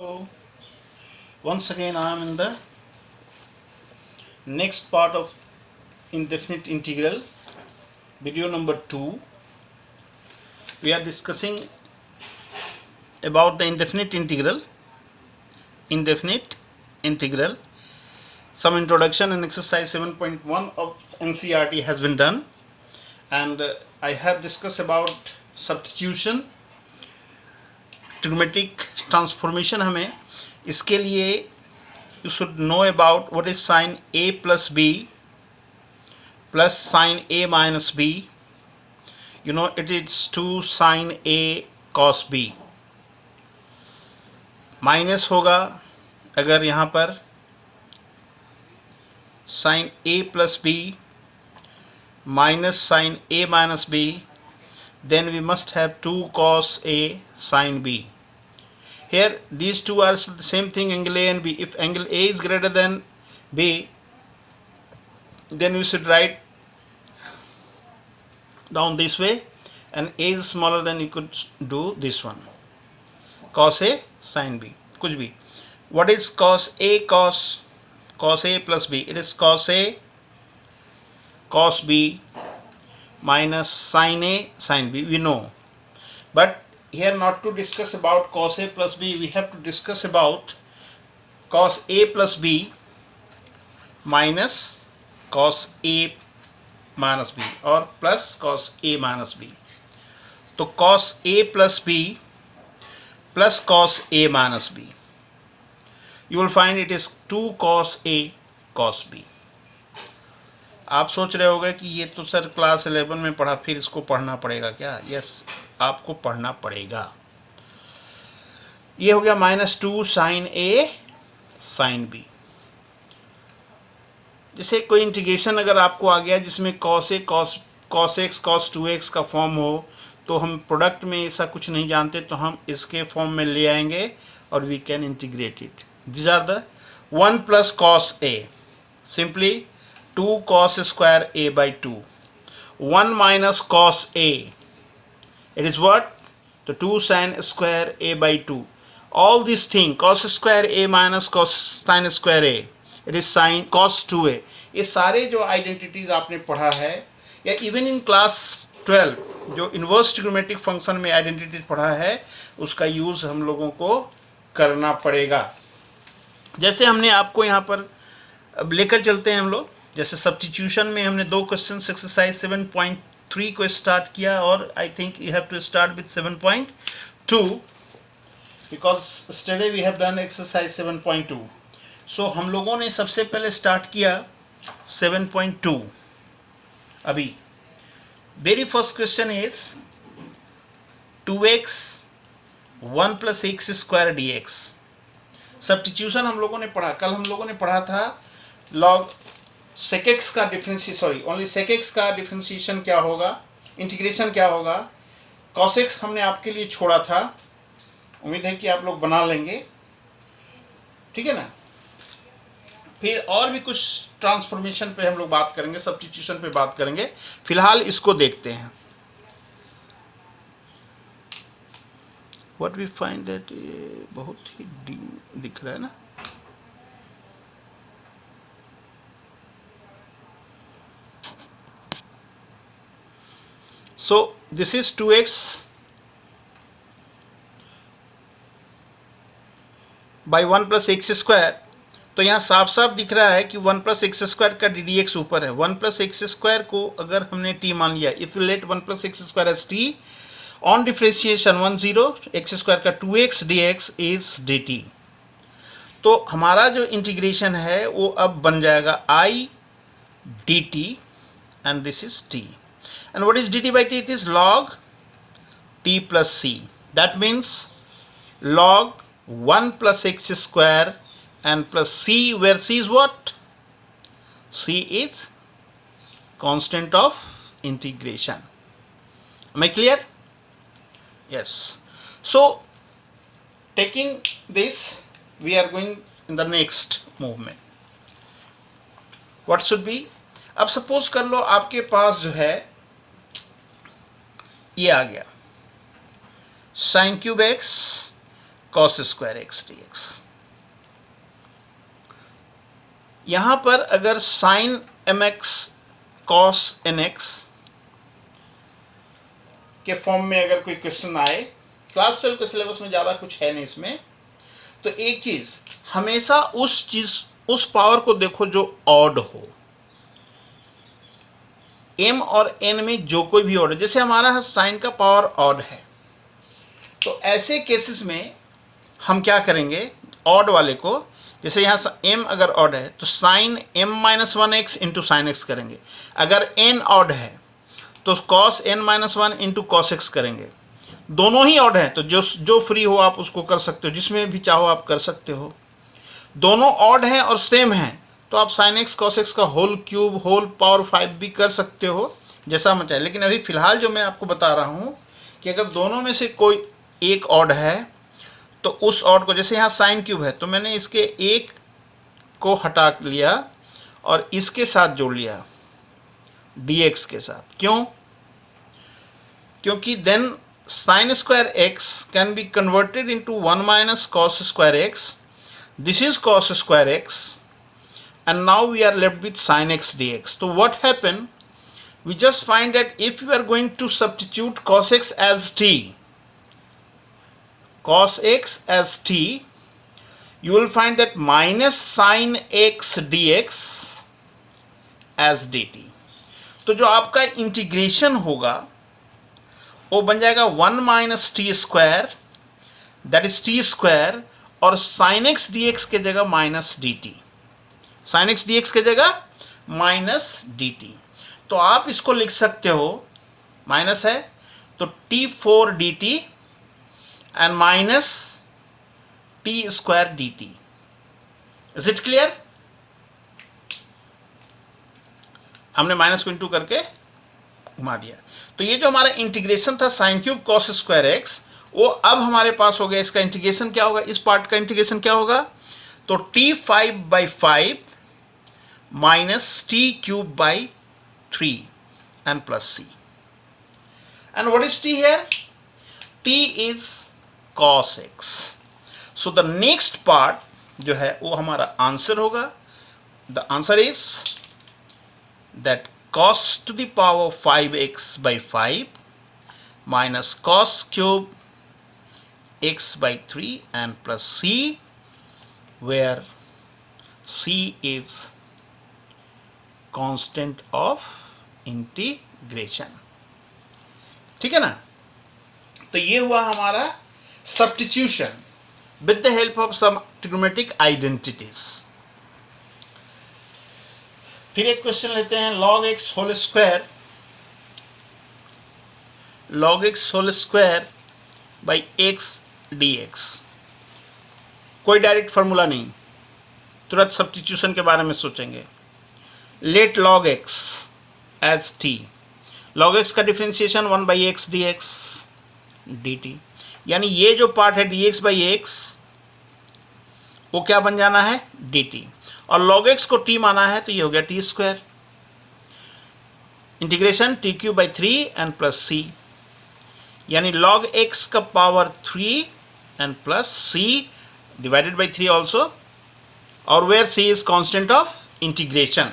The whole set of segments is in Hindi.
So once again I am in the next part of indefinite integral, video number 2. We are discussing about the indefinite integral. Some introduction and exercise 7.1 of NCERT has been done, and I have discussed about substitution, trigonometric transformation. हमें इसके लिए you should know about what is sin a plus b plus sin a minus b. You know it is 2 sin a cos b. Minus होगा अगर यहाँ पर sin a plus b minus sin a minus b, then we must have 2 cos a sin b. Here these two are the same thing, angle A and B. If angle A is greater than B, then we should write down this way, and A is smaller than you could do this one, cos A sin B. कुछ भी. What is cos A plus B? It is cos A cos B minus sin A sin B. We know, but here not to discuss about cos A plus B, we have to discuss about cos A plus B minus cos A minus B or plus cos A minus B. तो cos A plus B plus cos A minus B, you will find it is 2 cos A cos B. आप सोच रहे होंगे कि ये तो सर क्लास 11 में पढ़ा, फिर इसको पढ़ना पड़ेगा क्या? यस, आपको पढ़ना पड़ेगा. ये हो गया -2 sin A sin B. जैसे कोई इंटीग्रेशन अगर आपको आ गया जिसमें cos A cos x cos 2x का फॉर्म हो, तो हम प्रोडक्ट में ऐसा कुछ नहीं जानते, तो हम इसके फॉर्म में ले आएंगे और we can integrate it. This are the 1 plus cos A, simply 2 cos square A by 2. 1 minus cos A, it is what? The 2 sin square A by 2. All this thing, cos square A minus cos sin square A, it is sin cos 2A. ये सारे जो आइडेंटिटीज आपने पढ़ा है, या इवन इन क्लास 12 जो इन्वर्स ट्रिग्नोमेट्रिक फंक्शन में आइडेंटिटी पढ़ा है, उसका यूज़ हम लोगों को करना पड़ेगा. जैसे हमने आपको यहाँ पर अब लेकर चलते हैं हम लोग. जैसे सब्स्टिट्यूशन में हमने 2 क्वेश्चन एक्सरसाइज 7.3 को स्टार्ट किया, और I think you have to start with 7.2 because study we have done exercise 7.2. So हम लोगों ने सबसे पहले स्टार्ट किया 7.2. अभी very first question is 2x 1 plus x square dx. Substitution हम लोगों ने पढ़ा, कल हम लोगों ने पढ़ा था log sec x का ओनली sec x का डिफ्रेंशिएशन क्या होगा, इंटीग्रेशन क्या होगा. cos x हमने आपके लिए छोड़ा था, उम्मीद है कि आप लोग बना लेंगे, ठीक है ना. फिर और भी कुछ ट्रांसफॉर्मेशन पे हम लोग बात करेंगे, सब्स्टिट्यूशन पे बात करेंगे. फिलहाल इसको देखते हैं. व्हाट वी फाइंड दैट, बहुत ही दिख रहा है ना. सो this is 2x by 1 plus x square. तो यहाँ साफ साफ दिख रहा है कि 1 plus x स्क्वायर का ddx ऊपर है. 1 plus x स्क्वायर को अगर हमने t मान लिया, if you let 1 plus x square as t, on differentiation 1 0 x square का 2x dx इज dt. तो हमारा जो इंटीग्रेशन है वो अब बन जाएगा I dt, and this is t. And what is dt by t? It is log t plus c. That means log 1 plus x square and plus c, where c is what? C is constant of integration. Am I clear? Yes. So taking this, we are going in the next movement. What should be? अब सपोज कर लो आपके पास जो है ये आ गया sin cube x cos square x d x. यहाँ पर अगर sine m x cos n x के फॉर्म में अगर कोई क्वेश्चन आए, क्लास 12 के सिलेबस में ज़्यादा कुछ है नहीं इसमें, तो एक चीज़ हमेशा उस पावर को देखो जो ऑड हो। m और n में जो कोई भी ऑड है, जैसे हमारा साइन का पावर ऑड है, तो ऐसे केसेस में हम क्या करेंगे, ऑड वाले को, जैसे यहाँ m अगर ऑड है तो sign m-1x into sine x करेंगे। अगर n ऑड है तो cos n-1 into cos x करेंगे। दोनों ही ऑड हैं तो जो फ्री हो आप उसको कर सकते हो, जिसमें भी चाहो आप कर सकते हो। दोनों ऑड हैं और सेम हैं तो आप साइन एक्स कॉस एक्स का होल क्यूब होल पावर 5 भी कर सकते हो, जैसा मन चाहे। लेकिन अभी फ़िलहाल जो मैं आपको बता रहा हूँ कि अगर दोनों में से कोई एक ऑड है तो उस ऑड को, जैसे यहाँ साइन क्यूब है तो मैंने इसके एक को हटा लिया और इसके साथ जोड़ लिया dx के साथ। क्यों? क्योंकि then sine square x can be converted into 1 minus cos square x. This is cos square x and now we are left with sin x dx. So what happened? We just find that if you are going to substitute cos x as t, you will find that minus sin x dx as dt. तो जो आपका इंटीग्रेशन होगा वो बन जाएगा 1 minus T square, that is t square, और sin x dx के जगह minus d T, sign x d x की जगह माइनस डी टी। तो आप इसको लिख सकते हो, माइनस है तो T four D T and minus T square D T. Is it clear? हमने माइनस को इंटू करके घुमा दिया। तो ये जो हमारा इंटीग्रेशन था sine cube cos square x, वो अब हमारे पास हो गया। इसका इंटीग्रेशन क्या होगा, इस पार्ट का इंटीग्रेशन क्या होगा, तो t5/5 minus t cube by 3 and plus c. And what is t here? t is cos x. So the next part जो है वो हमारा आंसर होगा. The answer is that cos to the power 5x by 5 minus cos cube x by 3 and plus c, where c is constant of integration. ठीक है ना? तो ये हुआ हमारा substitution with the help of some trigonometric identities. फिर एक क्वेश्चन लेते हैं, log x whole square by x dx. कोई डायरेक्ट फार्मूला नहीं, तुरंत सब्स्टिट्यूशन के बारे में सोचेंगे. Let log x as t. log x का differentiation 1 by x d x d t, यानी ये जो पार्ट है dx बाई एक्स वो क्या बन जाना है dt, और log x को t माना है तो ये हो गया t square. Integration t cube by 3 and plus c, यानी log x का power 3 and plus c divided by 3 also, और where c is constant of integration.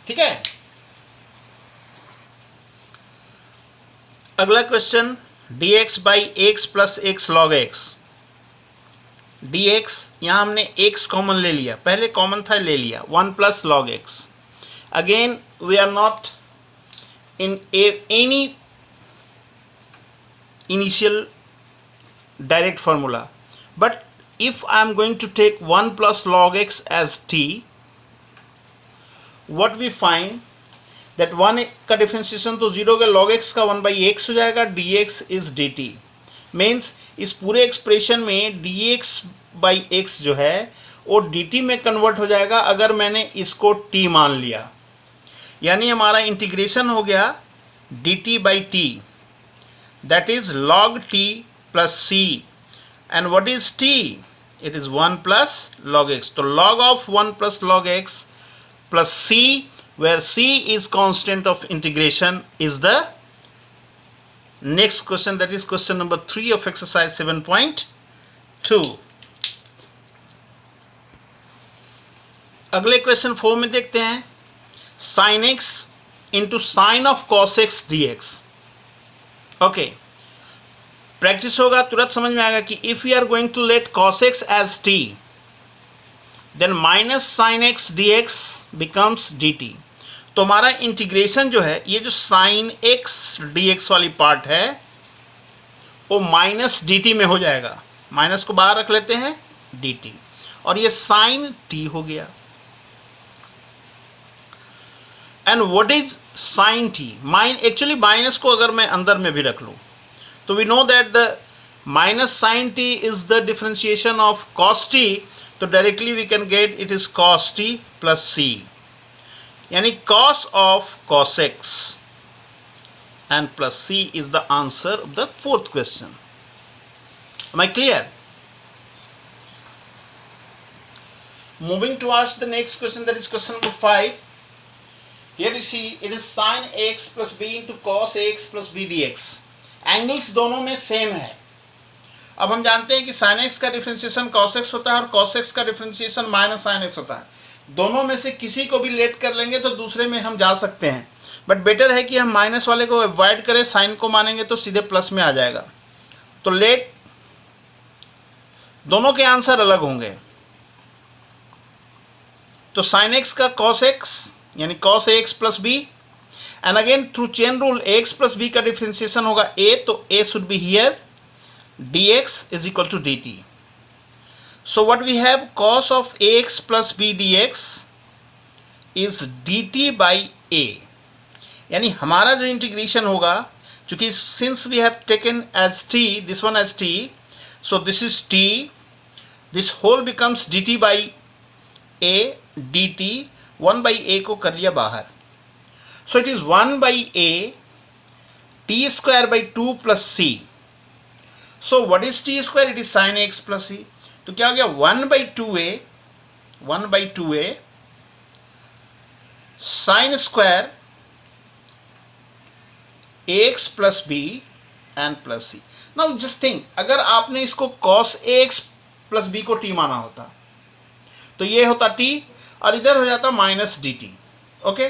ठीक है. अगला question, dx by x plus x log x. dx यहां हमने x कॉमन ले लिया, पहले कॉमन था ले लिया, 1 plus log x. Again we are not in any initial direct formula, but if I am going to take 1 plus log x as t, what we find that 1 का डिफ्रेंशिएशन तो 0 के log x का 1 by x हो जाएगा, dx is dt. मीन्स इस पूरे एक्सप्रेशन में dx by x जो है वो dt में कन्वर्ट हो जाएगा अगर मैंने इसको t मान लिया. यानी हमारा इंटीग्रेशन हो गया dt by t, that is log t plus c. And what is t? It is 1 plus log x. So log of 1 plus log x plus c, where c is constant of integration, is the next question. That is question number 3 of exercise 7.2. 2। अगले क्वेश्चन 4 में देखते हैं, sine x into sine of cos x d x. Okay, practice होगा, तुरंत समझ में आएगा कि if you are going to let cos x as t, then minus sine x d x becomes d t. तो हमारा इंटीग्रेशन जो है, ये जो साइन एक्स डी एक्स वाली पार्ट है वो माइनस डी टी में हो जाएगा। माइनस को बाहर रख लेते हैं, डी टी, और ये साइन टी हो गया। And what is sine t? Actually minus को अगर मैं अंदर में भी रख लूँ तो we know that the minus sine t is the differentiation of cos t, तो directly we can get it is cos t plus c, यानी cos of cos x and plus c is the answer of the fourth question. Am I clear? Moving towards the next question, that is question number 5. Here you see it is sin ax plus b into cos ax plus b dx. Angles दोनों में सेम है। अब हम जानते हैं कि sin x का डिफरेंशिएशन cos x होता है और cos x का डिफरेंशिएशन माइनस sin x होता है। दोनों में से किसी को भी लेट कर लेंगे तो दूसरे में हम जा सकते हैं, बट बेटर है कि हम माइनस वाले को अवॉइड करें, साइन को मानेंगे तो सीधे प्लस में आ जाएगा। तो लेट दोनों के आंसर अलग होंगे। तो साइन एक्स का कॉस एक्स यानी cos a x plus b, and again through chain rule a x plus b का डिफरेंशिएशन होगा ए, तो a should be here d x is equal to d t. So what we have, cos of a x plus b d x is d t by a, यानी हमारा जो इंटीग्रेशन होगा, चूंकि since we have taken as t this one as t, so this is t, this whole becomes d t by a d t, 1 by a को कर लिया बाहर, so it is 1 by a t square by 2 plus c. So what is t square? It is sine x plus c. तो क्या हो गया, 1 by 2 a sine square x plus b and plus c. Now just think, अगर आपने इसको कॉस एक्स प्लस बी को टी माना होता तो ये होता टी और इधर हो जाता माइनस डी टी। ओके,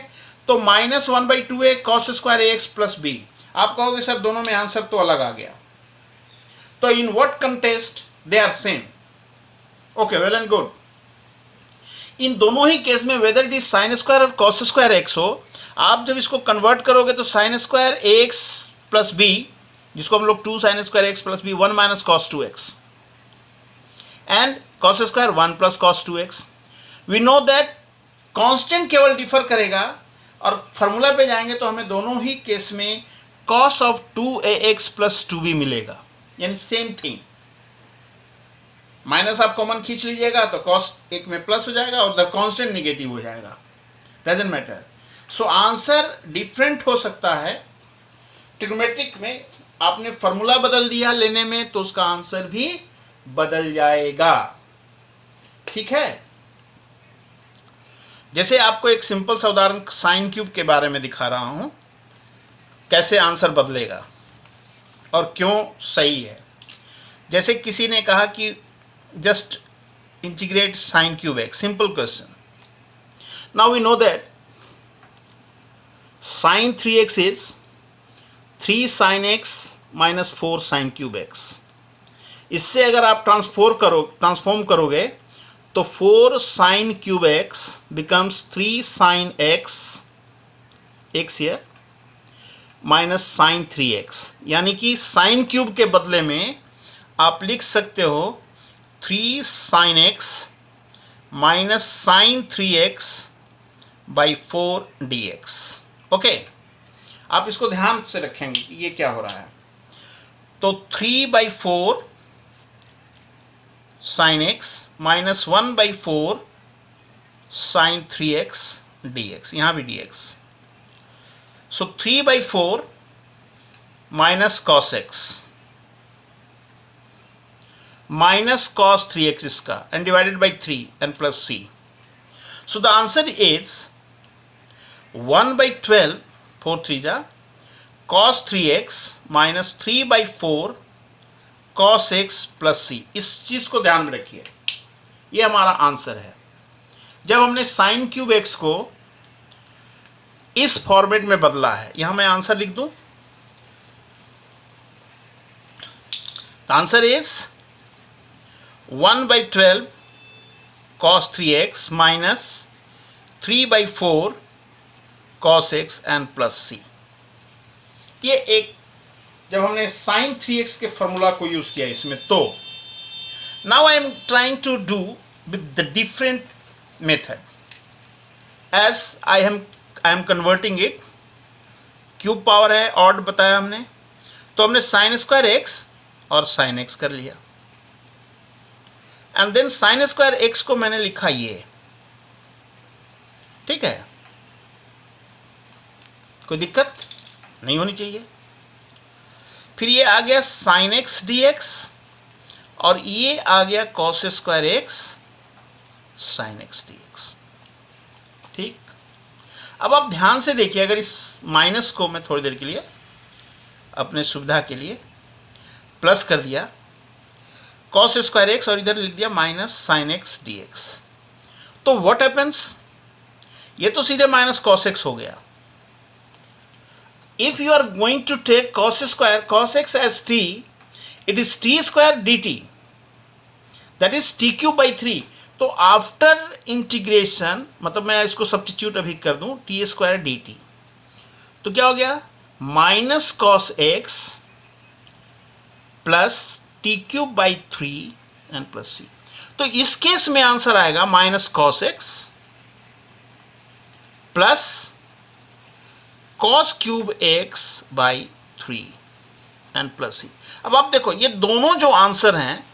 तो minus 1 by 2 A cos square x plus B. आप कहोगे सर दोनों में आंसर तो अलग आ गया, तो in what context they are same? Okay, well and good. इन दोनों ही केस में whether it is sine square और कॉस स्क्वायर एक्स हो, आप जब इसको कन्वर्ट करोगे तो sine square a x plus b, जिसको हम लोग 2 sine square x plus b 1 minus cos 2 x, and cos square 1 plus cos 2 x. We know that constant केवल डिफर करेगा, और फॉर्मूला पे जाएंगे तो हमें दोनों ही केस में cos of 2ax plus 2b मिलेगा, यानी सेम थिंग। माइनस आप कॉमन खींच लीजिएगा तो कॉस एक में प्लस हो जाएगा और द कांस्टेंट निगेटिव हो जाएगा, doesn't matter. So answer different हो सकता है। ट्रिग्नोमेट्रिक में आपने फॉर्मूला बदल दिया लेने में तो उसका आंसर भी बदल जाएगा, ठीक है। जैसे आपको एक सिंपल सा उदाहरण साइन क्यूब के बारे में दिखा रहा हूं, कैसे आंसर बदलेगा और क्यों सही है। जैसे किसी ने कहा कि just integrate sine cube x, simple question. Now we know that sin 3x is 3 sin x minus 4 sin cube x। इससे अगर आप ट्रांसफॉर्म करोगे तो 4 sin cube x becomes 3 sin x here minus sin 3x, यानी कि sin cube के बदले में आप लिख सकते हो 3 sin x minus sin 3x by 4 dx। Okay, आप इसको ध्यान से रखेंगे कि ये क्या हो रहा है। तो 3/4 sin x minus 1/4 sin 3x dx, यहाँ भी dx। सो 3/4 minus cos x minus cos 3x इसका and divided by 3 and plus c। So the answer is 1/12 4 3 जा cos 3x minus 3/4 cos x plus सी। इस चीज को ध्यान में रखिए, ये हमारा आंसर है। जब हमने साइन क्यूब एक्स को इस फॉर्मेट में बदला है, यहां मैं आंसर लिख दूं, the answer is 1/12 cos 3x minus 3/4 cos x and plus c. ये एक, जब हमने साइन 3x के फॉर्मूला को यूज किया इसमें, तो now I am trying to do with the different method as I am converting it. Cube power है, ऑड बताया हमने, तो हमने साइन स्क्वायर एक्स और साइन एक्स कर लिया, and then sine square x को मैंने लिखा ये, ठीक है, कोई दिक्कत नहीं होनी चाहिए। फिर ये आ गया साइन एक्स डी एक्स, और ये आ गया cos square x sign x d x. ठीक, अब आप ध्यान से देखिए, अगर इस माइनस को मैं थोड़ी देर के लिए अपने सुविधा के लिए प्लस कर दिया, कॉस स्क्वायर एक्स, और इधर लिख दिया minus sine x d x, तो व्हाट हैपेंस, ये तो सीधे माइनस कॉस एक्स हो गया। If you are going to take cos square cos x as t, it is t square dt, that is t cube by 3। तो आफ्टर इंटीग्रेशन, मतलब मैं इसको सब्स्टिट्यूट अभी कर दूं, टी स्क्वायर डी टी, तो क्या हो गया, minus cos x plus t cube by 3 and plus c. तो इस केस में आंसर आएगा minus cos x plus cos cube x by 3 and plus c. अब आप देखो, ये दोनों जो आंसर हैं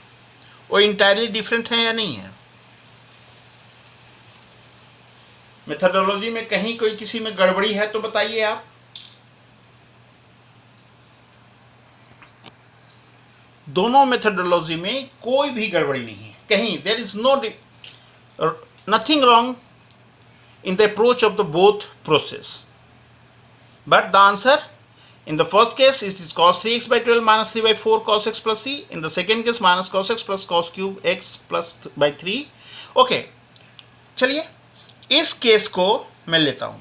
वो इंटायरली डिफरेंट हैं या नहीं है? मेथडोलॉजी में कहीं कोई किसी में गड़बड़ी है तो बताइए आप। दोनों मेथडोलॉजी में कोई भी गड़बड़ी नहीं है, कहीं there is nothing wrong in the approach of the both process, but the answer in the first case is cos 3x by 12 minus 3/4 cos x plus c, in the second case minus cos x plus cos cube x plus by 3। Okay, चलिए इस केस को मैं लेता हूं।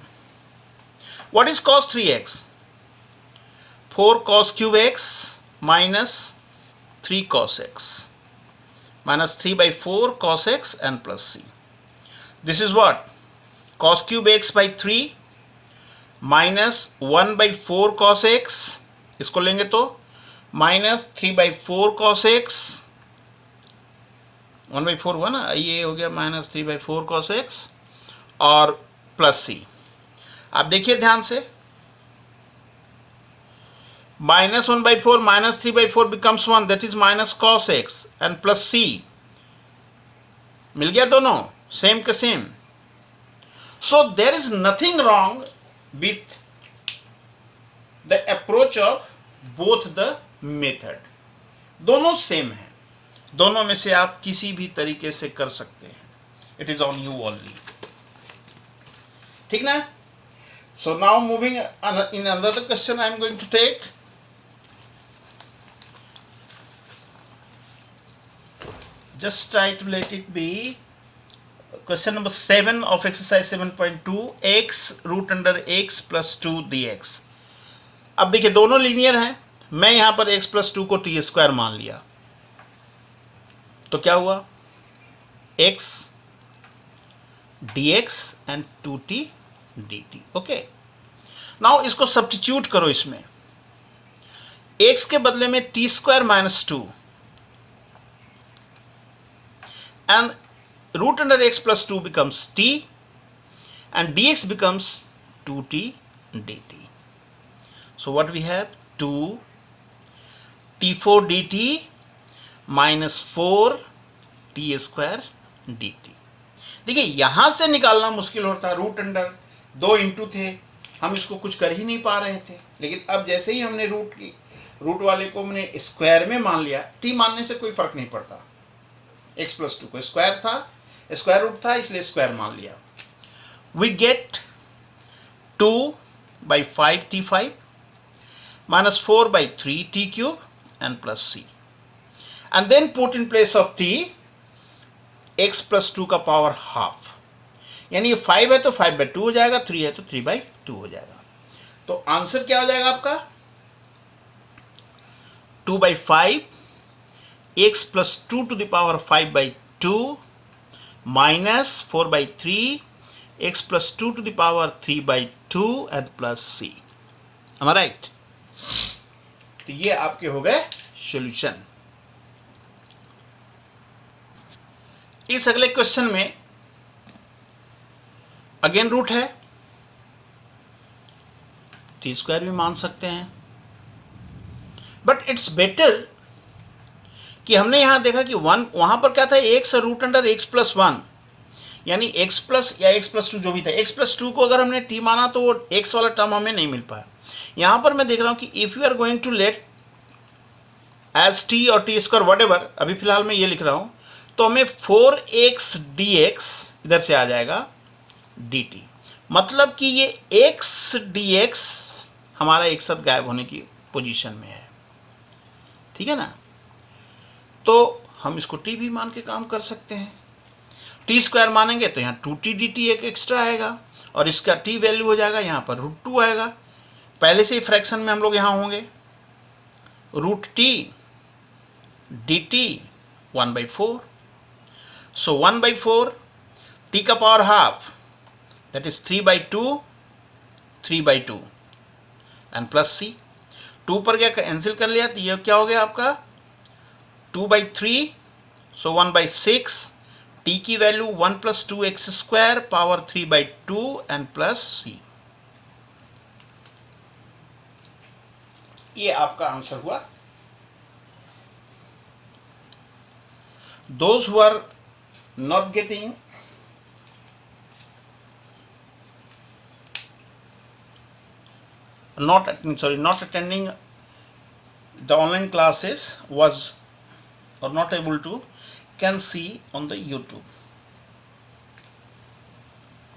What is cos 3x? 4 cos cube x minus 3 cos x minus 3/4 cos x and plus c. This is what? Cos cube x by 3 minus 1/4 cos x, इसको लेंगे तो माइनस 3/4 cos x, 1/4 हुआ ना, ये हो गया माइनस 3/4 cos x और प्लस c। आप देखिए ध्यान से, minus 1/4 minus 3/4 becomes 1, that is minus cos x and plus c, मिल गया दोनों सेम के सेम। So there is nothing wrong with the approach of both the method। दोनों सेम है, दोनों में से आप किसी भी तरीके से कर सकते हैं, it is on you only, ठीक ना। So now moving in another question I am going to take. just try to let it be question number 7 of exercise 7.2, x root under x plus 2 dx। अब देखिए दोनों लीनियर हैं, मैं यहां पर x plus 2 को t स्क्वायर मान लिया, तो क्या हुआ, x dx and 2t dt। Okay, now इसको सब्स्टिट्यूट करो इसमें, x के बदले में t square minus 2 and root under x plus 2 becomes t and dx becomes 2t dt। So what we have, 2 t4 dt minus 4 t square dt। देखिए यहां से निकालना मुश्किल होता, रूट अंडर 2 इंटू थे, हम इसको कुछ कर ही नहीं पा रहे थे, लेकिन अब जैसे ही हमने रूट वाले को हमने स्क्वायर में मान लिया, t मानने से कोई फर्क नहीं पड़ता, x प्लस 2 को स्क्वायर था, स्क्वायर रूट था, इसलिए स्क्वायर मान लिया। We get 2/5t5 minus 4/3t³ and plus c। And then put in place of t x plus 2 का पावर हाफ, यानी ये 5 है तो 5/2 हो जाएगा, 3 है तो 3/2 हो जाएगा। तो आंसर क्या हो जाएगा आपका 2/5 x plus 2 to the power 5/2 minus 4/3 x plus 2 to the power 3/2 and plus c। am I right? तो ये आपके हो गए सॉल्यूशन। इस अगले क्वेश्चन में अगेन रूट है, टी स्क्वायर भी मान सकते हैं, बट इट्स बेटर कि हमने यहां देखा कि वन वहां पर क्या था, x root under x plus 1, यानी एक्स प्लस या एक्स प्लस 2 जो भी था, एक्स प्लस 2 को अगर हमने टी माना तो वो एक्स वाला टर्म हमें नहीं मिल पाया। यहां पर मैं देख रहा हूं कि if you are going to let as t और टी स्क्वायर वट एवर, अभी फिलहाल मैं ये लिख रहा हूं, तो हमें 4x dx इधर से आ जाएगा dt, मतलब कि ये x dx हमारा एक साथ गायब होने की पोजीशन में है, ठीक है ना। तो हम इसको t भी मान के काम कर सकते हैं। टी स्क्वायर मानेंगे तो यहाँ 2t dt एक एक्स्ट्रा आएगा और इसका t वैल्यू हो जाएगा यहाँ पर √2 आएगा। पहले से ही फ्रैक्शन में हम लोग यहाँ होंगे, √t dt 1/4, so 1/4 t का power half that is 3/2 and plus c, 2 पर क्या कैंसिल कर लिया तो ये क्या हो गया आपका 2/3, so 1/6, t की value 1 + 2x² power 3/2 and plus c। ये आपका आंसर हुआ। Those who are not getting not attending the online classes was or not able to can see on the YouTube.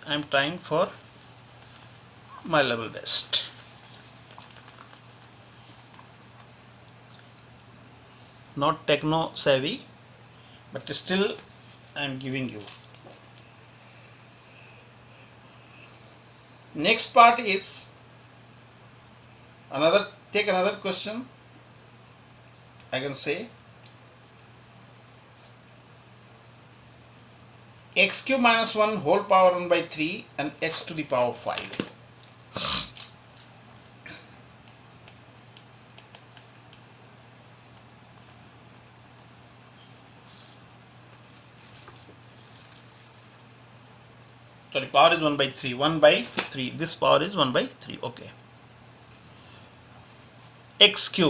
I am trying for my level best. Not techno savvy, but still I am giving you. Next part is take another question. I can say x³ - 1 whole power 1/3 and x to the power 5. Sorry, power is 1/3. 1/3. This power is 1/3. Okay. x³.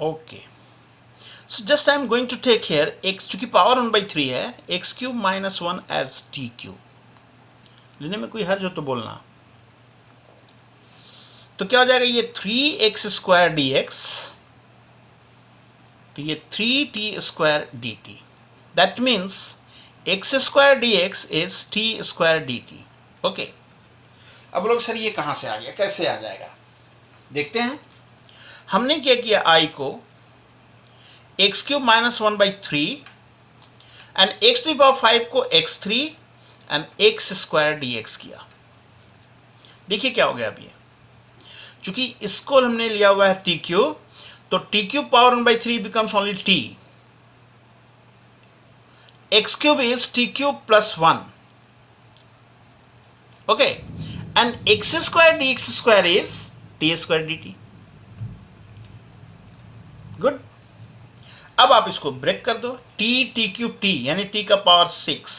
Okay. So just I am going to take here x, चूंकि पावर 1/3 है, x³ - 1 as t³। लेने में कोई हर्ज हो तो बोलना। तो क्या हो जाएगा ये 3x² dx, तो ये 3t² dt। That means x² dx is t² dt। Okay, अब लोग सर ये कहां से आ गया, कैसे आ जाएगा, देखते हैं। हमने क्या किया, i को x³ - 1/3 एंड x⁵ को x3 एंड x² dx किया। देखिए क्या हो गया अभी, चूंकि इसको हमने लिया हुआ है t³, तो t³ power 1/3 becomes only t, x³ is t³ + 1, okay, and x² dx² is t² dt। Good. अब आप इसको ब्रेक कर दो, t³ यानी t का पावर 6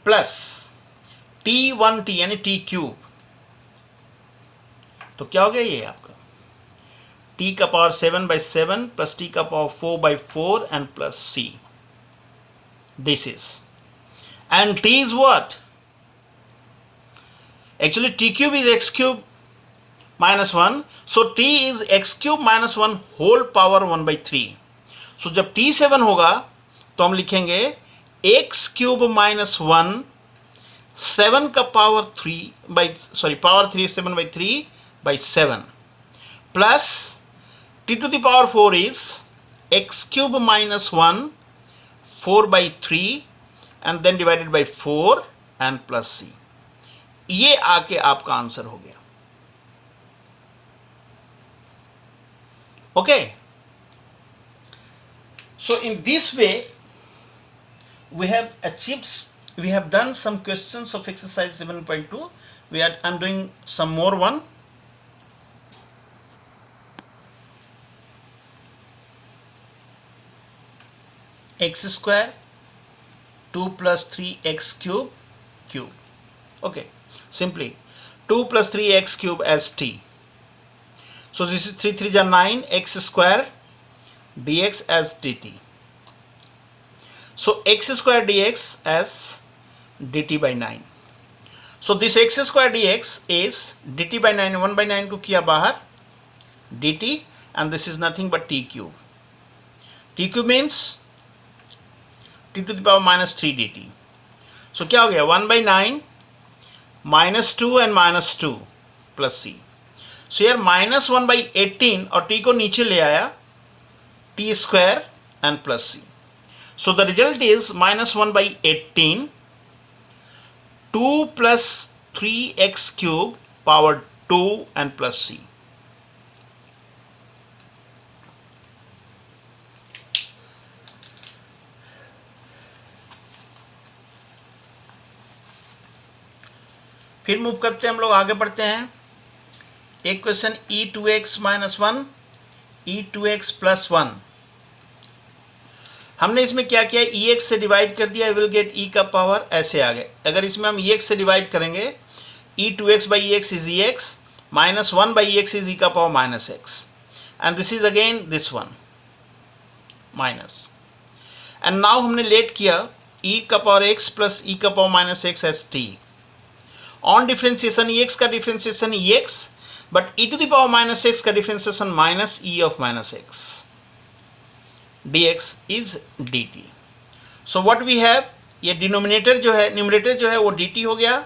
प्लस t1 यानी t³, तो क्या हो गया ये आपका t का पावर 7/7 प्लस t का power 4/4 and plus c। This is, and t is what? Actually t³ is x³ - 1, so t is x³ - 1 whole power 1/3। so जब t 7 होगा तो हम लिखेंगे x³ - 1 7 का power 3 power 3 7/3/7 plus t to the power 4 is x cube minus 1 4 by 3 and then divided by 4 and plus c. ये आके आपका आंसर हो गया. Okay, so in this way we have done some questions of exercise 7.2. I'm doing some more one. X square 2 plus 3x cube. Okay, simply 2 plus 3x cube as t. So this is 3 3 are 9, x square dx as dt. So x square dx as dt by 9. So this x square dx is dt by 9, 1 by 9 को किया बाहर dt, and this is nothing but t cube. T cube means t to the power minus 3 dt. So क्या हो गया 1 by 9 minus 2 and minus 2 plus c. So here minus 1 by 18 और t को नीचे ले आया t square and plus c. So the result is minus 1 by 18 2 plus 3x cube power 2 and plus c. फिर मूव करते हैं हम लोग, आगे बढ़ते हैं. एक question e2x minus 1 e2x plus 1. हमने इसमें क्या किया, ex से डिवाइड कर दिया, विल गेट e का पावर ऐसे आ गए. अगर इसमें हम ex से डिवाइड करेंगे e2x by ex is ex minus 1 by ex is e का पावर minus x, and this is again this one minus, and now हमने लेट किया e का पावर x plus e का पावर minus x as t. On differentiation ex का differentiation ex, but e to the power minus x का differentiation minus e of minus x dx is dt. So what we have, ये डिनोमिनेटर जो है, न्यूमरेटर जो है वो dt हो गया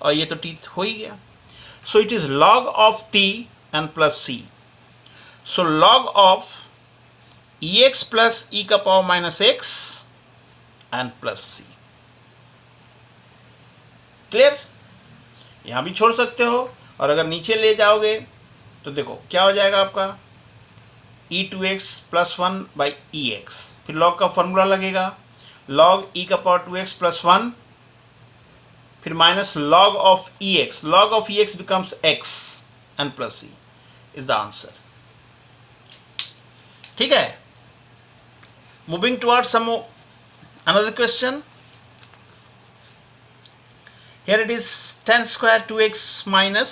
और ये तो t हो ही गया. सो it is log of t and plus c. So log of ex plus e का power minus x and plus c. Clear? यहाँ भी छोड़ सकते हो, और अगर नीचे ले जाओगे तो देखो क्या हो जाएगा आपका e2x plus 1 by ex. फिर log का फॉर्मूला लगेगा log e का पावर 2x plus 1, फिर minus log of ex. log of ex becomes x and plus c is the answer. ठीक है. Moving towards some another question. Here it is tan square 2x minus.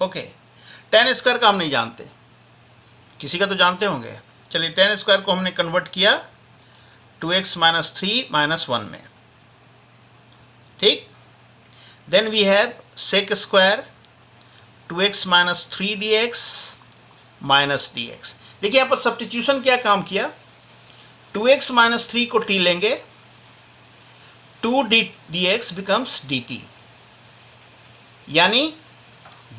Okay, tan square का हम नहीं जानते, किसी का तो जानते होंगे. चलिए tan स्क्वायर को हमने कन्वर्ट किया 2x minus 3 minus 1 में. ठीक. Then we have sec square 2x minus 3 dx minus dx. देखिए यहाँ पर सब्स्टिट्यूशन क्या काम किया, 2x minus 3 को t लेंगे, 2 dx becomes dt, यानी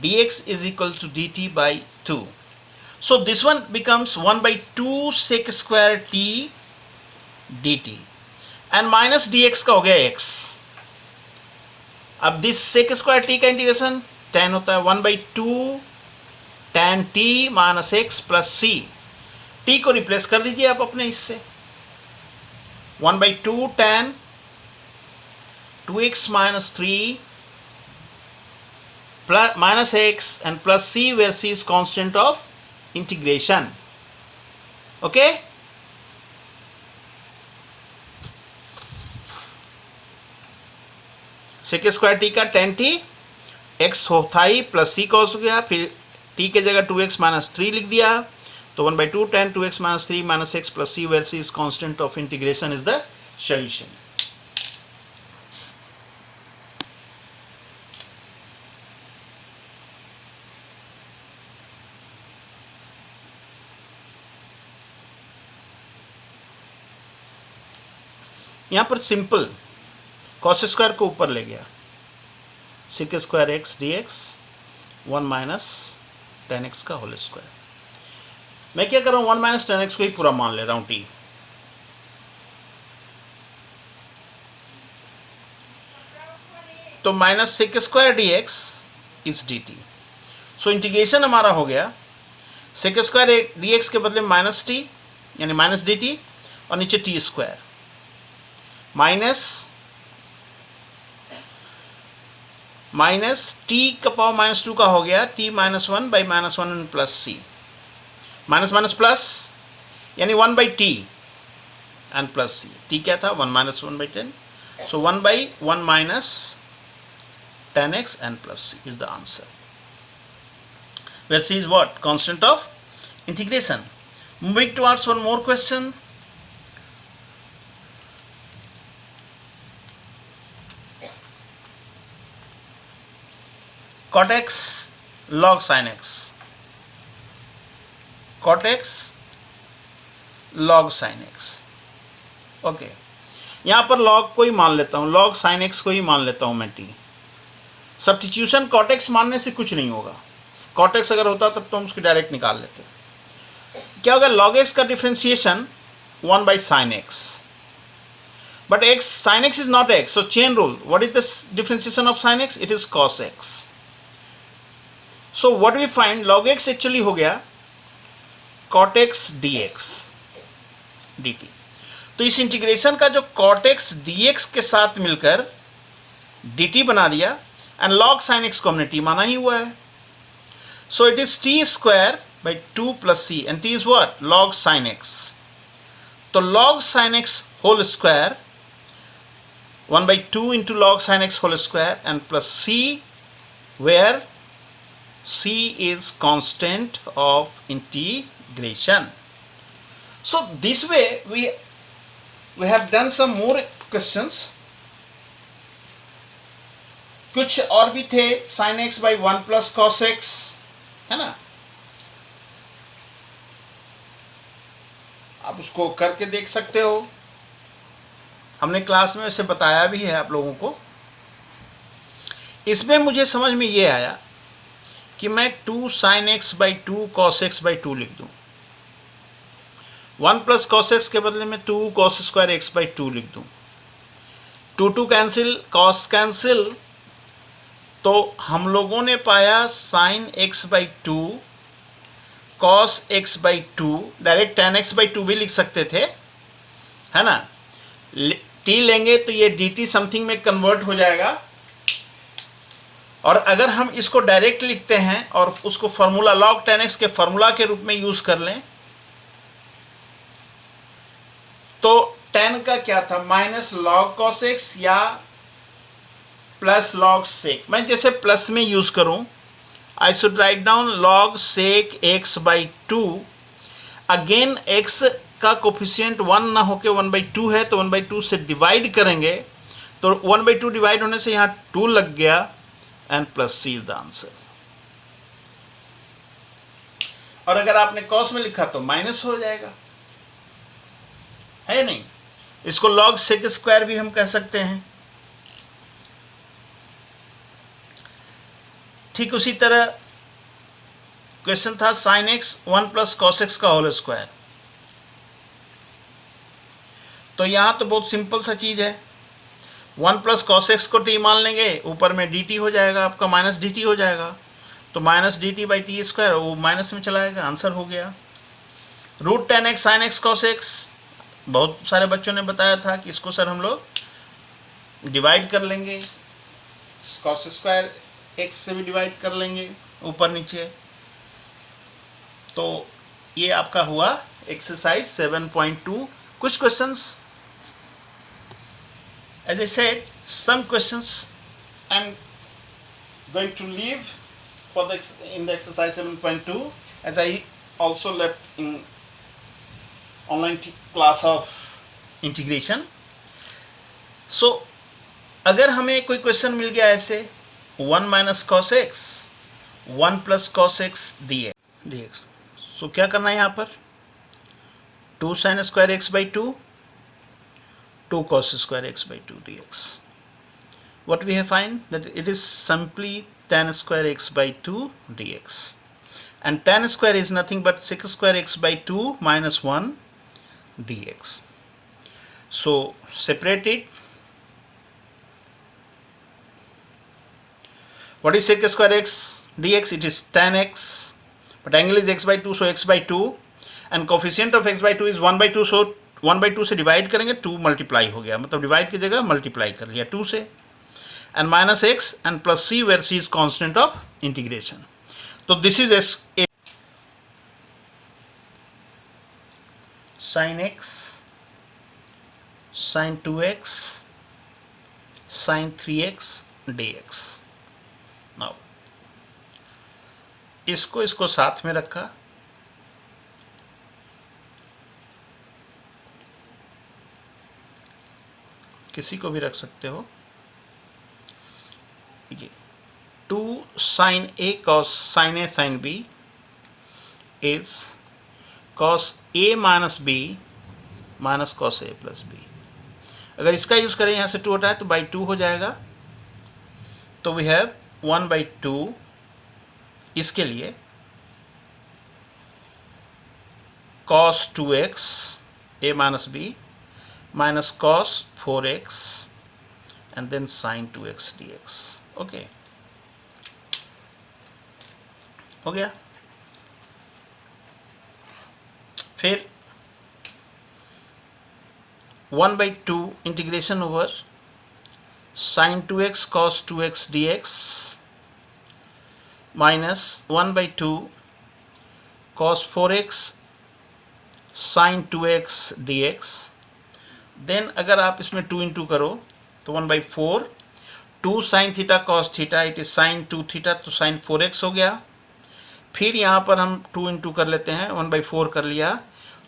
dx is equal to dt by 2. So this one becomes 1 by 2 sec square t dt, and minus dx का हो गया x. अब this sec square t का इंटीग्रेशन tan होता है 1 by 2 tan t minus x plus c. t को रिप्लेस कर दीजिए आप अपने इससे, 1 by 2 tan 2x minus 3 plus minus x and plus c, where c is constant of integration. Okay. sec square t का tan t x होता ही प्लस c cos हो गया, फिर t के जगह 2x minus 3 लिख दिया, तो 1 by 2 tan 2x minus 3 minus x plus c, where c is constant of integration is the solution. यहाँ पर सिंपल cos स्क्वायर को ऊपर ले गया, sec square x dx 1 minus 10x का होल स्क्वायर। मैं क्या कर रहा हूँ, 1 माइनस 10x को ही पूरा मान ले रहा हूँ t। तो minus sec square d x is d t. So integration हमारा हो गया सेक स्क्वायर डी एक्स के बदले माइनस टी यानी माइनस डी टी और नीचे टी स्क्वायर माइनस टी का पावर माइनस 2 का हो गया t minus 1 by minus 1 plus c, minus minus plus यानी 1 by t and plus c. T क्या था 1 minus 1 by 10, so 1 by 1 minus 10x and plus c is the answer, where c is what? Constant of integration. Moving towards one more question. Cot x log sin x, cot x log sin x. Okay, यहाँ पर log को ही मान लेता हूँ, log sin x को ही मान लेता हूँ मैं t। सब्स्टिट्यूशन कॉटेक्स मानने से कुछ नहीं होगा, कॉटेक्स अगर होता तब तो हम उसको डायरेक्ट निकाल लेते। क्या होगा, log x का differentiation 1 by sine x, but x sine x is not x, so chain rule, what is the differentiation of sine x? It is cos x। So what we find, log x actually हो गया cot x dx dt। तो इस इंटीग्रेशन का जो cot x dx के साथ मिलकर dt बना दिया एंड log sin x को हमने t माना ही हुआ है। So it is t square by 2 plus c and t is what? log sin x। तो log sin x whole square 1 by 2 into log sin x whole square and plus c, where c is constant of integration. So this way we have done some more questions. कुछ और भी थे, sin x by 1 plus cos x, है ना, आप उसको करके देख सकते हो, हमने क्लास में उसे बताया भी है आप लोगों को। इसमें मुझे समझ में ये आया कि मैं 2 sin x by 2 cos x by 2 लिख दूँ, 1 प्लस cos x के बदले में 2 cos स्क्वायर x बाई 2 लिख दूँ, 2 कैंसिल, cos कैंसिल, तो हम लोगों ने पाया sin x by 2 cos x by 2, direct tan x by 2 भी लिख सकते थे, है ना, t लेंगे तो ये dt समथिंग में कन्वर्ट हो जाएगा। और अगर हम इसको डायरेक्ट लिखते हैं और उसको फॉर्मूला log tan x के फॉर्मूला के रूप में यूज कर लें, तो tan का क्या था, माइनस log cos x या प्लस log sec। मैं जैसे प्लस में यूज करूं, I should write down log sec x by 2। Again x का कोफिशिएंट 1 ना होके 1 बाई 2 है, तो 1 बाई 2 से डिवाइड करेंगे, तो 1 बाई 2 डिवाइड होने से यहाँ 2 लग गया and plus c is the answer. और अगर आपने cos में लिखा तो माइनस हो जाएगा, है नहीं। इसको log sec स्क्वायर भी हम कह सकते हैं। ठीक उसी तरह क्वेश्चन था sin x 1 plus cos x का होल स्क्वायर। तो यहां तो बहुत सिंपल सा चीज है, 1 प्लस cos x को t मान लेंगे, ऊपर में dt हो जाएगा, आपका माइनस dt हो जाएगा, तो minus dt by t square, वो माइनस में चला जाएगा, आंसर हो गया। Root tan x sin x cos x, बहुत सारे बच्चों ने बताया था कि इसको सर हम लोग डिवाइड कर लेंगे, cos स्क्वायर x से भी डिवाइड कर लेंगे ऊपर नीचे। तो ये आपका हुआ एक्सरसाइज 7.2। कुछ questions, as I said, some questions I'm going to leave for in the exercise 7.2, as I also left in online class of integration. So अगर हमें कोई क्वेश्चन मिल गया ऐसे 1 minus cos x 1 plus cos x dx, सो क्या करना है यहाँ पर, 2 sin square x by 2 2 cos square x by 2 dx. What we have find that it is simply tan square x by 2 dx. and tan square is nothing but sec square x by 2 minus 1 dx. So separate it. What is sec square x dx? It is tan x, but angle is x by 2, so x by 2, and coefficient of x by 2 is 1 by 2, so 1 by 2 से डिवाइड करेंगे 2 मल्टीप्लाई हो गया, मतलब डिवाइड की जगह मल्टीप्लाई कर लिया 2 से, and minus x and plus c where c is constant of integration. तो this is as sin x, sin 2x, sin 3x dx. Now इसको साथ में रखा, किसी को भी रख सकते हो. ये 2 sin a cos sin a sin b is cos a minus b minus cos a plus b. अगर इसका यूज करें, यहां से 2 हटाए तो by 2 हो जाएगा, तो we have 1 by 2. इसके लिए cos 2x a minus b minus cos 4x and then sin 2x dx. Okay, हो गया. फिर 1 by 2 integration over sin 2x cos 2x dx minus 1 by 2 cos 4x sin 2x dx. Then अगर आप इसमें 2 इंटू करो तो 1 by 4 2 sin theta cos theta, it is sin 2 theta, तो sin 4x हो गया. फिर यहाँ पर हम 2 इंटू कर लेते हैं, 1 by 4 कर लिया,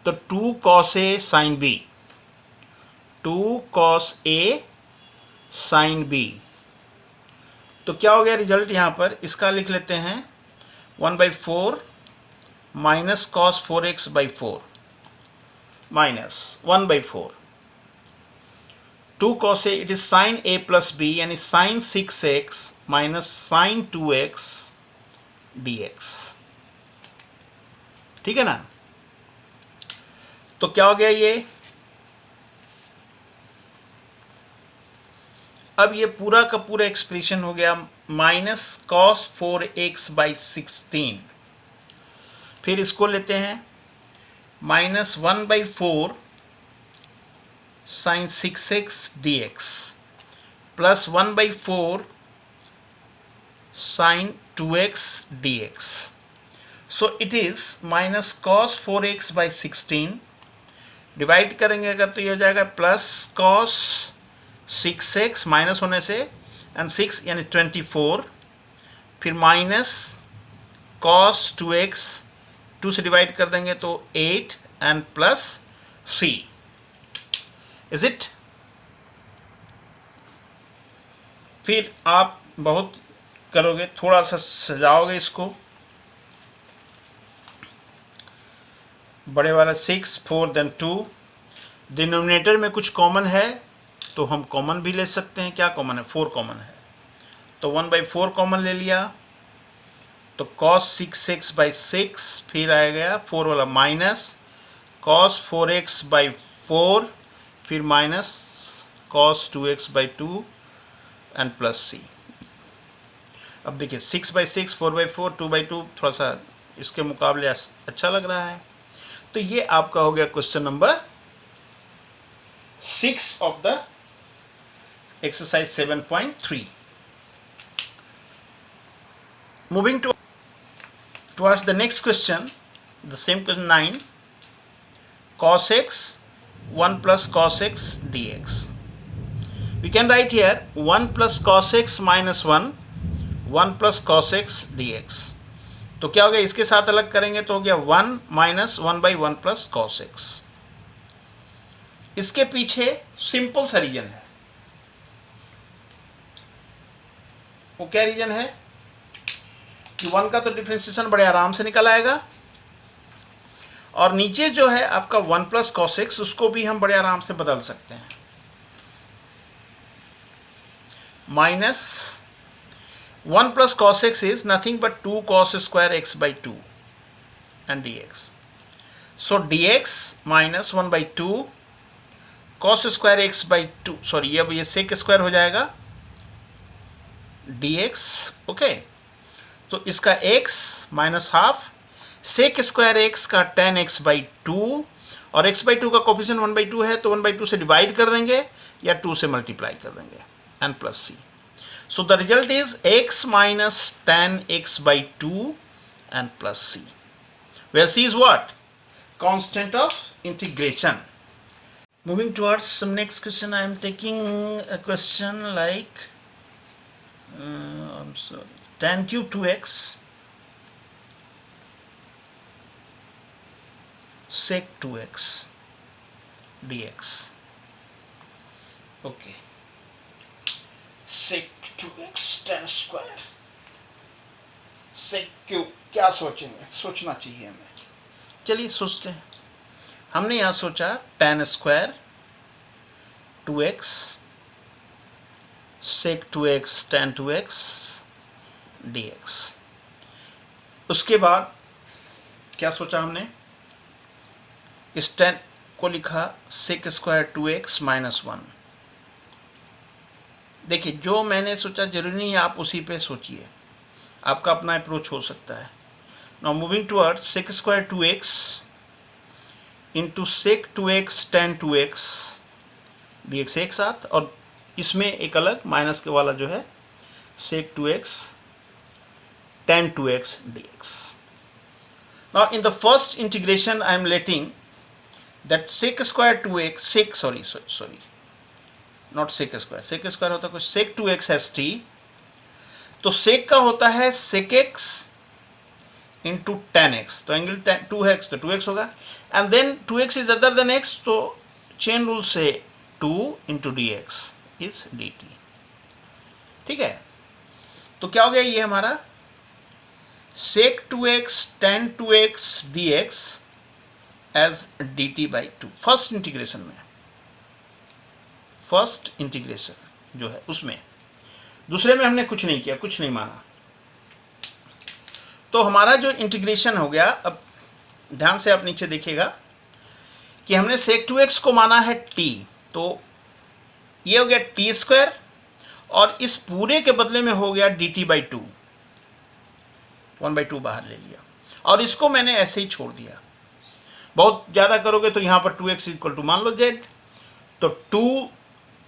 तो 2 cos a sin b, 2 cos a sin b. तो क्या हो गया रिजल्ट यहाँ पर, इसका लिख लेते हैं 1 by 4 minus cos 4x by 4 minus 1 by 4 2 cos a, it is sin a plus b, यानी sin 6x minus sin 2x dx. ठीक है ना. तो क्या हो गया ये, अब ये पूरा का पूरा एक्सप्रेशन हो गया माइनस cos 4x by 16. फिर इसको लेते हैं minus 1 by 4 sin 6x dx plus 1 by 4 sin 2x dx. So it is minus cos 4x by 16. Divide करेंगे अगर तो ये हो जाएगा प्लस cos 6x माइनस होने से एंड 6 यानी 24, फिर माइनस cos 2x 2 से डिवाइड कर देंगे तो 8 and plus c. Is it. फिर आप बहुत करोगे, थोड़ा सा सजाओगे इसको, बड़े वाला 6 4 देन 2. डिनोमिनेटर में कुछ कॉमन है तो हम कॉमन भी ले सकते हैं. क्या कॉमन है, 4 कॉमन है, तो 1 by 4 कॉमन ले लिया, तो cos 6x by 6, फिर आ गया 4 वाला माइनस cos 4x by 4, फिर minus cos 2x by 2 and plus c. अब देखिए 6 by 6 4 by 4 2 by 2 थोड़ा सा इसके मुकाबले अच्छा लग रहा है. तो ये आपका हो गया question number 6 of the exercise 7.3. Moving towards the next question, the same question 9, cos x 1 plus cos x dx. We can write here 1 plus cos x minus 1 1 plus cos x dx. तो क्या हो गया, इसके साथ अलग करेंगे तो हो गया 1 minus 1 by 1 plus cos x. इसके पीछे सिंपल सा रीजन है. वो क्या रीजन है कि 1 का तो डिफरेंशिएशन बड़े आराम से निकल आएगा, और नीचे जो है आपका 1 प्लस cos x, उसको भी हम बड़े आराम से बदल सकते हैं. Minus 1 plus cos x is nothing but 2 cos square x by 2. and dx. So dx minus 1/2 cos square x by 2, sorry अब ये sec स्क्वायर हो जाएगा dx. ओके, तो इसका x minus half sec square x का tan x by 2, और x by 2 का कोफिशिएंट 1/2 है तो 1/2 से डिवाइड कर देंगे या 2 से मल्टीप्लाई कर देंगे and plus c. So the result is x minus tan x by 2 and plus c, where c is what? Constant of integration. Moving towards some next question, I am taking a question like I'm sorry, tan cube 2x sec 2x dx. Okay, sec 2x tan square sec cube. क्या सोचेंगे? सोचना चाहिए हमें. चलिए सोचते हैं. हमने यहाँ सोचा tan square 2x sec 2x tan 2x dx. उसके बाद क्या सोचा हमने? इस tan को लिखा sec स्क्वायर 2x माइनस 1. देखिए, जो मैंने सोचा जरूरी नहीं है आप उसी पे सोचिए, आपका अपना अप्रोच हो सकता है. Now moving towards sec square 2x into sec 2x tan 2x dx एक साथ, और इसमें एक अलग माइनस के वाला जो है sec 2x tan 2x dx. Now in the first integration I am letting that sec square 2x sec not sec square होता है कुछ sec 2x has t, तो sec का होता है sec x into tan x, तो एंगल 2x तो 2x होगा, and then 2x is other than x, तो चेन रूल से 2 इंटू dx इज dt. ठीक है, तो क्या हो गया ये हमारा sec 2x tan 2x dx as dt by 2. First integration में, फर्स्ट इंटीग्रेशन जो है उसमें. दूसरे में हमने कुछ नहीं किया, कुछ नहीं माना, तो हमारा जो इंटीग्रेशन हो गया. अब ध्यान से आप नीचे देखिएगा कि हमने sec 2x को माना है t, तो ये हो गया t स्क्वायर, और इस पूरे के बदले में हो गया dt बाई 2, 1/2 बाहर ले लिया, और इसको मैंने ऐसे ही छोड़ दिया. बहुत ज़्यादा करोगे तो यहाँ पर 2x इक्वल टू मान लो z, तो 2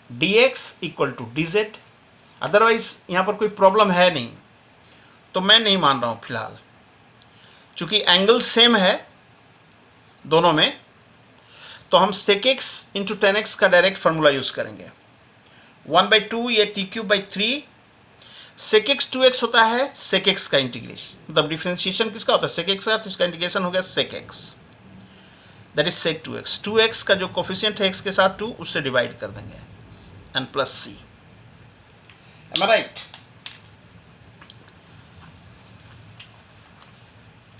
dx equal to dz. Otherwise यहाँ पर कोई प्रॉब्लम है नहीं, तो मैं नहीं मान रहा हूँ फिलहाल, चूंकि एंगल सेम है दोनों में, तो हम sec x into tan x का डायरेक्ट फार्मूला यूज़ करेंगे. 1/2 ये t cube by 3, sec x 2x होता है sec x का इंटीग्रेशन, मतलब डिफ्रेंशिएशन किसका होता है sec x का, तो इसका इंटीग्रेशन हो गया sec x, that is sec 2x. 2x का जो कोफिशिएंट है x के साथ 2, उससे डिवाइड कर देंगे and plus c. Am I right?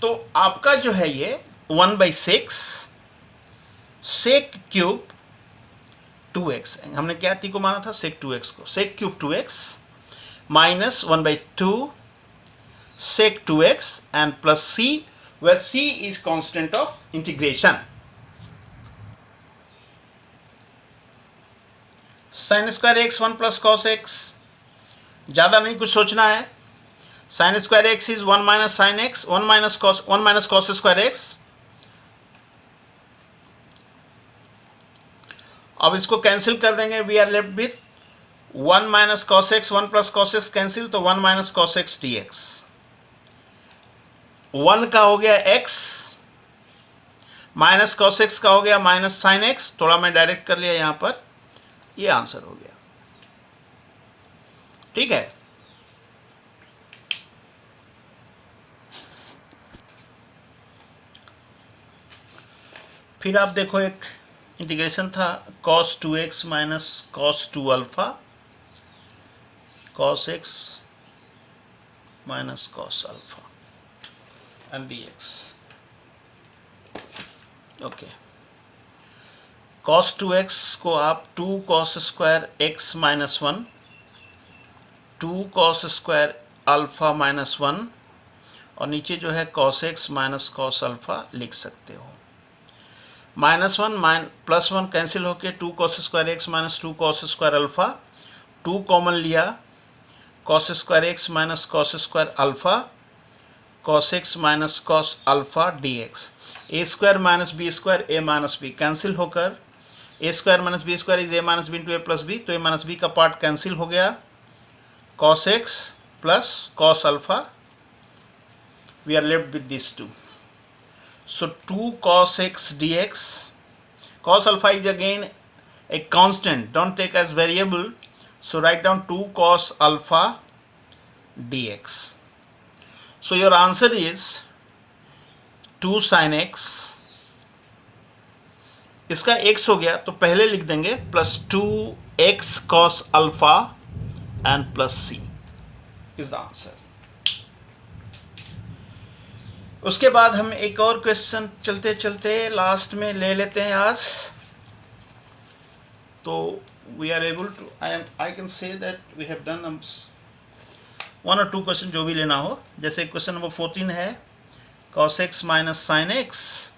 तो आपका जो है ये 1/6 sec क्यूब 2x, हमने क्या t को माना था sec 2x को, sec cube 2x minus 1/2 sec 2x and plus c, where c is constant of integration. sin square x 1 plus cos x, ज़्यादा नहीं कुछ सोचना है. sin square x is 1 minus sin x, 1 minus cos square x. अब इसको कैंसिल कर देंगे, we are left with 1 minus cos x, 1 plus cos x cancel, तो 1 माइनस cos x dx. 1 का हो गया x, माइनस cos x का हो गया माइनस sin x, थोड़ा मैं डायरेक्ट कर लिया यहाँ पर, ये आंसर हो गया. ठीक है, फिर आप देखो एक इंटीग्रेशन था cos 2x minus cos 2 alpha, cos x minus cos alpha and dx. Okay, cos 2x को आप 2 cos square x minus 1, 2 cos square alpha minus 1 और नीचे जो है cos x minus cos alpha लिख सकते हो। -1 +1 कैंसिल होके 2 cos square x minus 2 cos square alpha, 2 common लिया, cos square x minus cos square alpha, cos x minus cos alpha dx। a square minus b square a minus b cancel होकर a square minus b square is a minus b into a plus b, तो a माइनस बी का पार्ट कैंसिल हो गया, cos x plus cos alpha, we are left with these two. So 2 cos x dx, cos alpha is again a constant, don't take as variable, so write down 2 cos alpha dx. So your answer is 2 sin x, इसका x हो गया तो पहले लिख देंगे plus 2x cos alpha and plus c is the answer. उसके बाद हम एक और क्वेश्चन चलते चलते लास्ट में ले लेते हैं आज। तो we are able to I can say that we have done 1 और 2 क्वेश्चन जो भी लेना हो। जैसे क्वेश्चन नंबर 14 है cos x minus sine x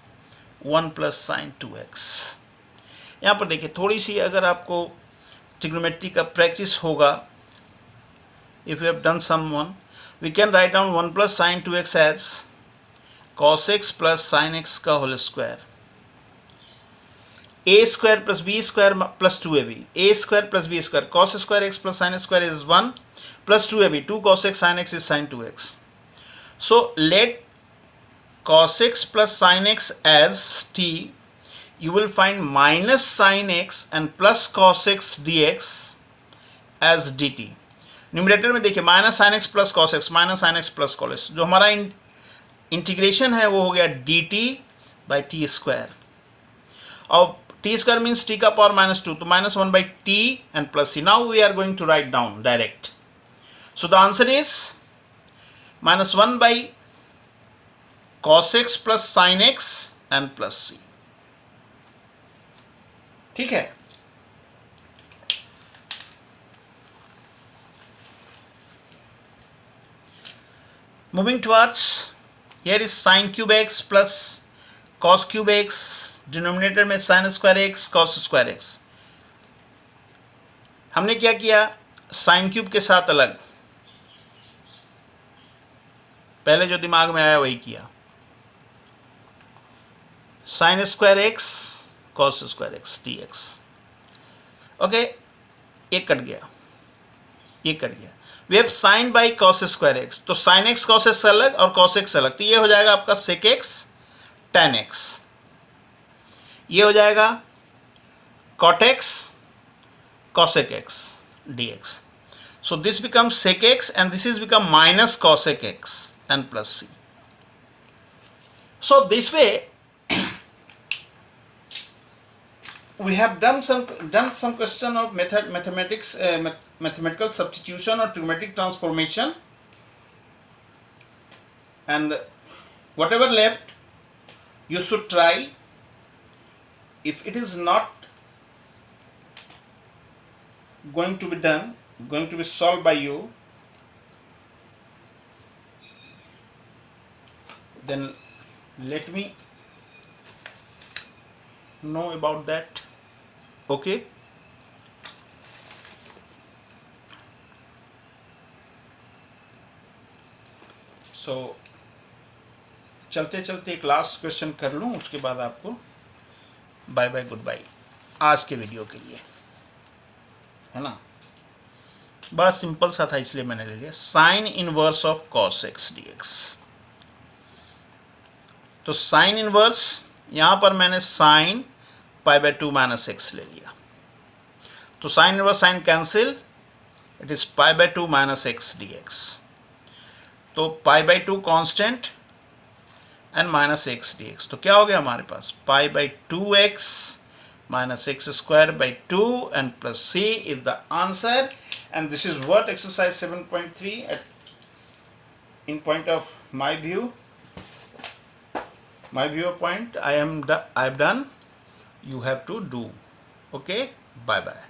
1 plus sine 2x। यहाँ पर देखिए थोड़ी सी अगर आपको ट्रिग्नोमेट्री का प्रैक्टिस होगा, if you have done some one, we can write down 1 plus sine 2x as cos x plus sine x का whole square, a square plus b square plus 2ab, a square plus b square, cos square x plus sine square is 1 plus 2ab, 2 cos x sin x is sin 2x. So let cos x plus sin x as t, you will find minus sin x and plus cos x dx as dt. Numerator में देखिए minus sine x plus cos x minus sine x plus cos x, जो हमारा इंटीग्रेशन है वो हो गया dt बाई टी स्क्वायर, और टी स्क्वायर मीन्स टी का पावर -2, तो -1 by t and plus c. Now we are going to write down direct. So the answer is -1 by cos x plus sine x and plus c. ठीक है. Moving towards, here is sin cube x plus cos cube x, denominator में sin square x cos square x. हमने क्या किया, sin क्यूब के साथ अलग, पहले जो दिमाग में आया वही किया, sin square x cos square x dx. Okay, एक कट गया, ये कट गया. We have sine by cos square x, तो साइन एक्स कॉस एक्स अलग और कॉस एक्स अलग, तो ये हो जाएगा आपका सेक एक्स टेन एक्स, ये हो जाएगा cot x cosec x d x. So this become sec x and this is become minus cosec x and plus c. So this way we have done some question of mathematical substitution or trigonometric transformation, and whatever left you should try. If it is not going to be done, going to be solved by you, then let me know about that. Okay, so चलते चलते एक लास्ट क्वेश्चन कर लूँ, उसके बाद आपको बाय बाय गुड बाय आज के वीडियो के लिए, है ना. बड़ा सिंपल सा था इसलिए मैंने ले लिया. Sine inverse of cos x d x. तो साइन इनवर्स यहाँ पर मैंने sine pi by 2 minus x ले लिया, तो sine inverse sine cancel, it is pi by 2 minus x d x. तो pi by 2 constant and minus x d x, तो क्या हो गया हमारे पास, pi by 2x minus x square by 2 and plus c is the answer. And this is what exercise 7.3 in point of my viewpoint I have done. You have to do. Okay, bye bye.